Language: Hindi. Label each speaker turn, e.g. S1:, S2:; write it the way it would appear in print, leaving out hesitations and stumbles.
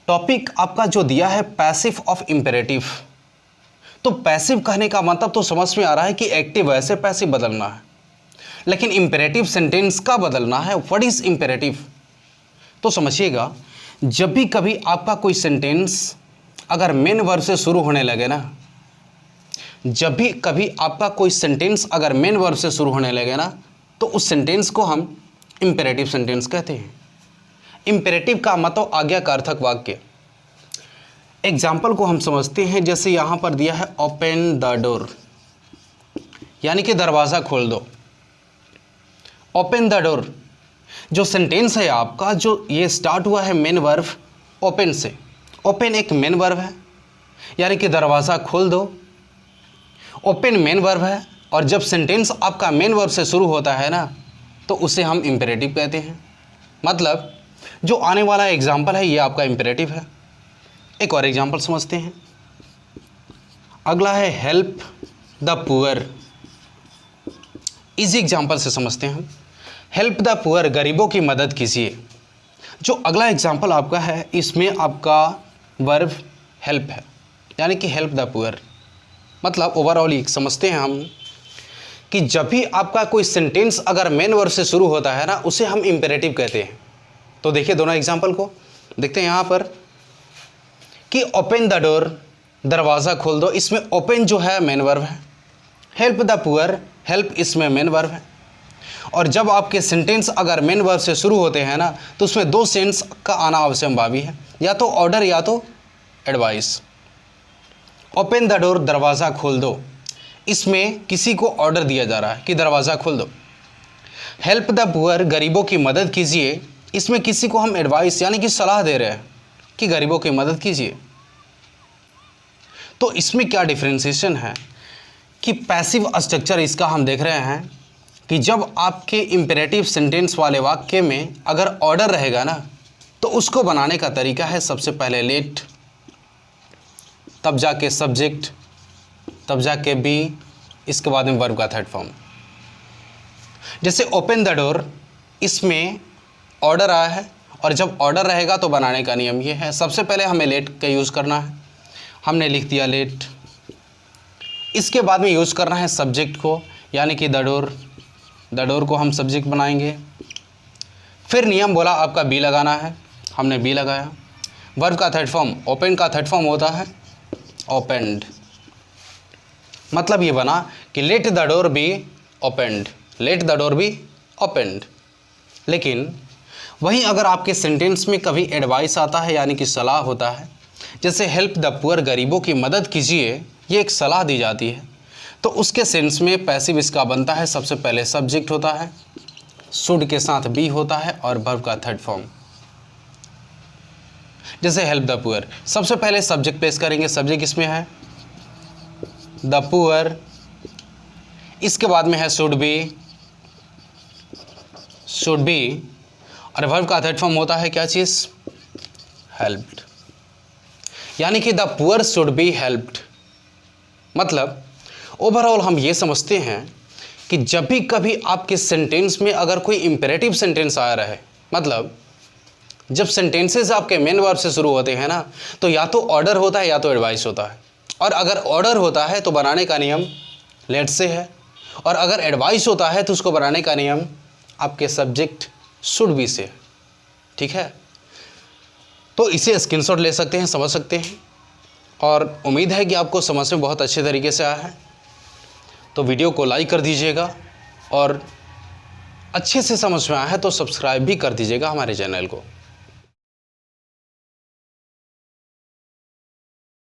S1: टॉपिक आपका जो दिया है पैसिव ऑफ इंपेरेटिव। तो पैसिव कहने का मतलब तो समझ में आ रहा है कि एक्टिव है से पैसिव बदलना है, लेकिन इंपेरेटिव सेंटेंस का बदलना है। What is imperative? तो समझिएगा, जब भी कभी आपका कोई सेंटेंस अगर मेन वर्ब से शुरू होने लगे ना, जब भी कभी आपका कोई सेंटेंस अगर मेन वर्ब से शुरू होने लगे ना, तो उस सेंटेंस को हम इंपेरेटिव सेंटेंस कहते हैं। इंपेरेटिव का मतलब आज्ञार्थक वाक्य। एग्जाम्पल को हम समझते हैं, जैसे यहाँ पर दिया है ओपन द डोर, यानी कि दरवाज़ा खोल दो। ओपन द डोर जो सेंटेंस है आपका, जो ये स्टार्ट हुआ है मेन वर्ब ओपन से। ओपन एक मेन वर्ब है, यानी कि दरवाज़ा खोल दो। ओपन मेन वर्ब है, और जब सेंटेंस आपका मेन वर्ब से शुरू होता है ना, तो उसे हम इंपेरेटिव कहते हैं। मतलब जो आने वाला एग्जाम्पल है ये आपका इंपेरेटिव है। एक और एग्जाम्पल समझते हैं। अगला है हेल्प द पुअर। इसी एग्जाम्पल से समझते हैं हम। हेल्प द पुअर, गरीबों की मदद कीजिए। जो अगला एग्जाम्पल आपका है, इसमें आपका वर्ब हेल्प है, यानी कि हेल्प द पुअर। मतलब ओवरऑल समझते हैं हम कि जब भी आपका कोई सेंटेंस अगर मेन वर्ब से शुरू होता है ना, उसे हम इंपेरेटिव कहते हैं। तो देखिए दोनों एग्जाम्पल को देखते हैं यहाँ पर कि ओपन द डोर, दरवाज़ा खोल दो, इसमें ओपन जो है मेन वर्ब है। हेल्प द पुअर, हेल्प इसमें मेन वर्ब है। और जब आपके सेंटेंस अगर मेन वर्ब से शुरू होते हैं ना, तो उसमें दो सेंस का आना आवश्यक है, या तो ऑर्डर या तो एडवाइस। ओपन द डोर, दरवाज़ा खोल दो, इसमें किसी को ऑर्डर दिया जा रहा है कि दरवाज़ा खोल दो। हेल्प द पुअर, गरीबों की मदद कीजिए, इसमें किसी को हम एडवाइस यानी कि सलाह दे रहे हैं कि गरीबों की मदद कीजिए। तो इसमें क्या डिफरेंशिएशन है कि पैसिव स्ट्रक्चर इसका हम देख रहे हैं कि जब आपके इंपेरेटिव सेंटेंस वाले वाक्य में अगर ऑर्डर रहेगा ना, तो उसको बनाने का तरीका है सबसे पहले लेट, तब जाके सब्जेक्ट, तब जाके बी, इसके बाद में वर्ब का थर्ड फॉर्म। जैसे ओपन द डोर, इसमें ऑर्डर आया है, और जब ऑर्डर रहेगा तो बनाने का नियम ये है, सबसे पहले हमें लेट का यूज़ करना है। हमने लिख दिया लेट, इसके बाद में यूज़ करना है सब्जेक्ट को, यानी कि द डोर। द डोर को हम सब्जेक्ट बनाएंगे। फिर नियम बोला आपका बी लगाना है, हमने बी लगाया। वर्ब का थर्ड फॉर्म, ओपन का थर्ड फॉर्म होता है ओपेंड। मतलब ये बना कि let the door be opened, let the door be opened. लेकिन वहीं अगर आपके सेंटेंस में कभी एडवाइस आता है, यानी कि सलाह होता है, जैसे हेल्प द पुअर, गरीबों की मदद कीजिए, ये एक सलाह दी जाती है, तो उसके सेंस में पैसिव इसका बनता है। सबसे पहले सब्जेक्ट होता है, शुड के साथ बी होता है, और वर्ब का थर्ड फॉर्म। जैसे हेल्प द पुअर, सबसे पहले सब्जेक्ट पेश करेंगे, सब्जेक्ट इसमें है द पुअर, इसके बाद में है शुड बी, और वर्ब का थर्ड फॉर्म होता है क्या चीज़? हेल्प्ड, यानी कि the poor should be helped. मतलब ओवरऑल हम ये समझते हैं कि जब भी कभी आपके सेंटेंस में अगर कोई इंपेरेटिव सेंटेंस आया रहे, मतलब जब सेंटेंसेस आपके मेन वर्ब से शुरू होते हैं ना, तो या तो ऑर्डर होता है या तो एडवाइस होता है। और अगर ऑर्डर होता है तो बनाने का नियम लेट से है, और अगर एडवाइस होता है तो उसको बनाने का नियम आपके सब्जेक्ट शुड बी से। ठीक है, तो इसे स्क्रीनशॉट ले सकते हैं, समझ सकते हैं, और उम्मीद है कि आपको समझ में बहुत अच्छे तरीके से आया है। तो वीडियो को लाइक कर दीजिएगा, और अच्छे से समझ में आया है तो सब्सक्राइब भी कर दीजिएगा हमारे चैनल को।